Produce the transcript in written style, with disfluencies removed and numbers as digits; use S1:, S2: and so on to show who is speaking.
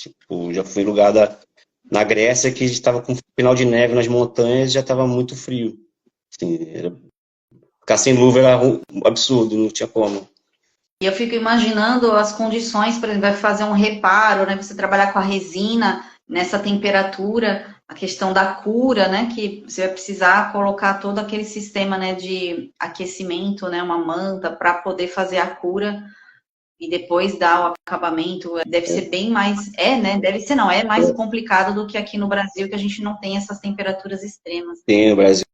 S1: Tipo, já fui em lugar na Grécia que estava com final de neve nas montanhas e já estava muito frio. Assim, ficar sem luva era um absurdo, não tinha como.
S2: E eu fico imaginando as condições, por exemplo, vai fazer um reparo, né? Você trabalhar com a resina nessa temperatura, a questão da cura, né? Que você vai precisar colocar todo aquele sistema, né, de aquecimento, né? Uma manta para poder fazer a cura e depois dar o acabamento. Deve ser bem mais, né? Deve ser não, é mais complicado do que aqui no Brasil, que a gente não tem essas temperaturas extremas.
S1: Tem, o Brasil